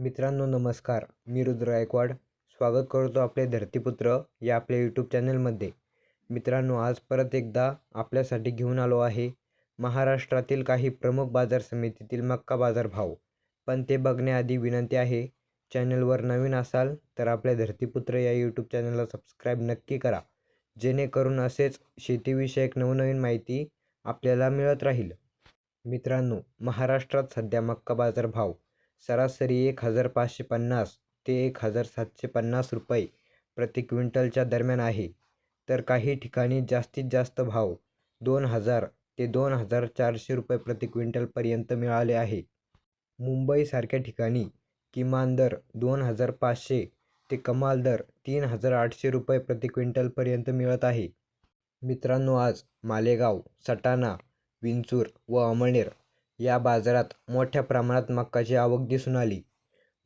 मित्रांनो नमस्कार, मी रुद्र गायकवाड स्वागत करतो आपले धरतीपुत्र या आपल्या यूट्यूब चॅनलमध्ये। मित्रांनो आज परत एकदा आपल्यासाठी घेऊन आलो आहे महाराष्ट्रातील काही प्रमुख बाजार समितीतील मक्का बाजार भाव। पण ते बघण्याआधी विनंती आहे, चॅनलवर नवीन असाल तर आपल्या धरतीपुत्र या यूट्यूब चॅनलला सबस्क्राईब नक्की करा, जेणेकरून असेच शेतीविषयक नवनवीन माहिती आपल्याला मिळत राहील। मित्रांनो महाराष्ट्रात सध्या मक्का बाजार भाव सरासरी 1550 ते 1750 रुपये प्रति क्विंटलच्या दरम्यान आहे, तर काही ठिकाणी जास्तीत जास्त भाव 2000 ते 2400 रुपये प्रति क्विंटलपर्यंत मिळाले आहे। मुंबईसारख्या ठिकाणी किमान दर 2500 ते कमाल दर 3800 रुपये प्रति क्विंटलपर्यंत मिळत आहे। मित्रांनो आज मालेगाव, सटाणा, विंचूर व अमळनेर या बाजारात मोठ्या प्रमाणात मक्काची आवक दिसून आली।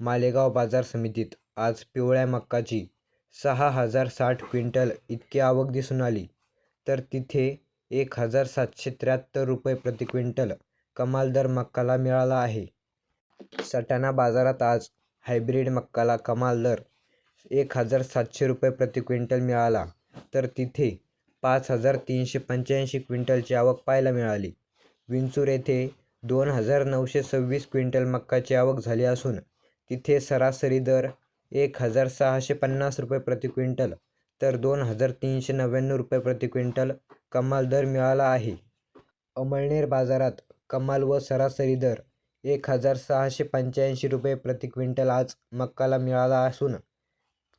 मालेगाव बाजार समितीत आज पिवळ्या मक्काची 6060 क्विंटल इतकी आवक दिसून आली, तर तिथे 1773 रुपये प्रति क्विंटल कमाल दर मक्काला मिळाला आहे। सटाणा बाजारात आज हायब्रिड मक्काला कमाल दर 1700 रुपये प्रति क्विंटल मिळाला, तर तिथे 5385 क्विंटलची आवक पाहायला मिळाली। विंचूर येथे 2926 क्विंटल मक्काची आवक झाली असून तिथे सरासरी दर 1650 रुपये प्रति क्विंटल तर 2399 रुपये प्रति क्विंटल कमाल दर मिळाला आहे। अमळनेर बाजारात कमाल व सरासरी दर 1685 रुपये प्रति क्विंटल आज मक्काला मिळाला असून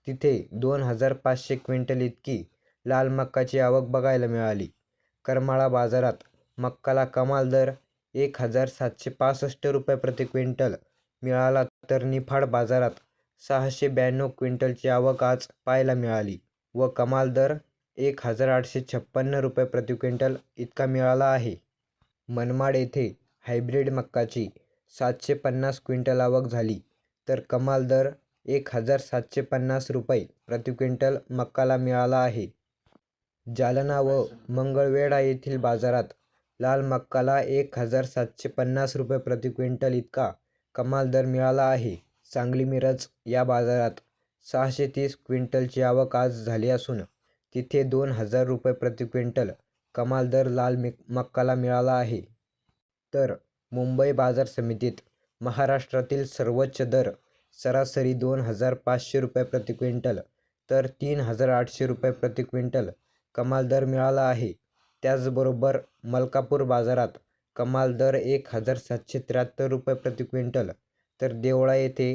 तिथे 2500 क्विंटल इतकी लाल मक्काची आवक बघायला मिळाली। करमाळा बाजारात मक्काला कमाल दर 1765 रुपये प्रति क्विंटल मिळाला, तर निफाड बाजारात 692 क्विंटलची आवक आज पाहायला मिळाली व कमाल दर 1856 रुपये प्रति क्विंटल इतका मिळाला आहे। मनमाड येथे हायब्रिड मक्काची 750 क्विंटल आवक झाली, तर कमाल दर 1750 रुपये प्रति क्विंटल मक्काला मिळाला आहे। जालना व मंगळवेढा येथील बाजारात लाल मक्काला 1750 रुपये प्रति क्विंटल इतका कमाल दर मिळाला आहे। सांगली मिरज या बाजारात 630 क्विंटलची आवक आज झाली असून तिथे 2000 रुपये प्रति क्विंटल कमाल दर लाल मक्काला मिळाला आहे। तर मुंबई बाजार समितीत महाराष्ट्रातील सर्वोच्च दर सरासरी 2500 रुपये प्रति क्विंटल तर 3800 रुपये प्रति क्विंटल कमाल दर मिळाला आहे। त्याचबरोबर मलकापूर बाजारात कमाल दर 1773 रुपये प्रति क्विंटल तर देवळा येथे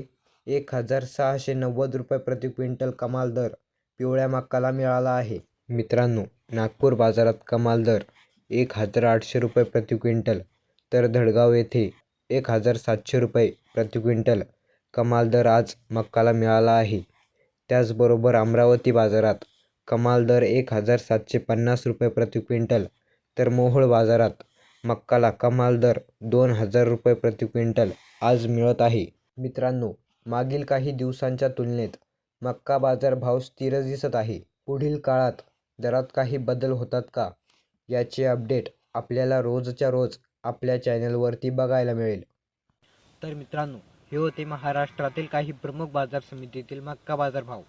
1690 रुपये प्रति क्विंटल कमाल दर पिवळ्या मक्काला मिळाला आहे। मित्रांनो नागपूर बाजारात कमाल दर 1800 रुपये प्रति क्विंटल तर धडगाव येथे 1700 रुपये प्रति क्विंटल कमाल दर आज मक्काला मिळाला आहे। त्याचबरोबर अमरावती बाजारात कमाल दर 1750 रुपये प्रति क्विंटल तर मोहोळ बाजारात मक्काला कमाल दर 2000 रुपये प्रति क्विंटल आज मिळत आहे। मित्रांनो मागील काही दिवसांच्या तुलनेत मक्का बाजार भाव स्थिर दिसत आहे। पुढील काळात दरात काही बदल होतात का याचे अपडेट आपल्याला रोजच्या रोज आपल्या चॅनलवरती बघायला मिळेल। तर मित्रांनो हे होते महाराष्ट्रातील काही प्रमुख बाजार समितीतील मक्का बाजार भाव।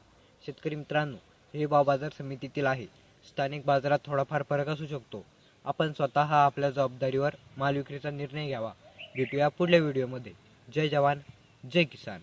शेतकरी मित्रांनो हे भाव बाजार समितीतील आहे, स्थानिक बाजारात थोडाफार फरक असू शकतो। आपण स्वतः आपल्या जबाबदारीवर माल विक्रीचा निर्णय घ्यावा। भेटूया पुढल्या व्हिडिओमध्ये। जय जवान जय किसान।